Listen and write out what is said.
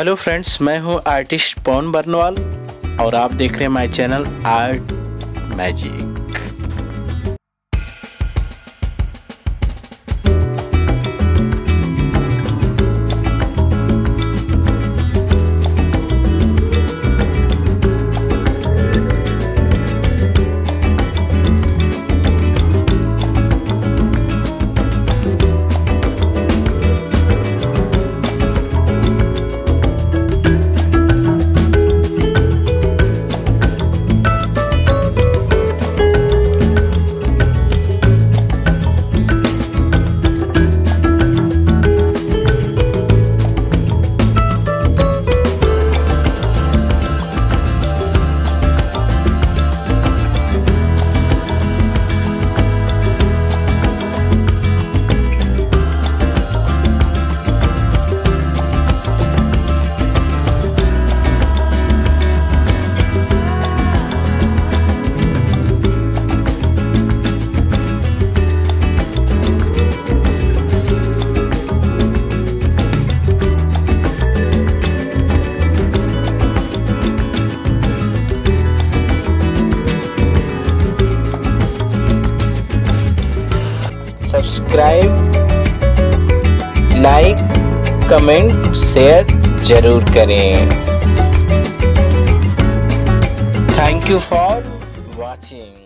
Hello friends, मैं हूं artist पवन बरनवाल और आप देख रहे हैं my channel art magic. Subscribe, like, comment, share जरूर करें। Thank you for watching.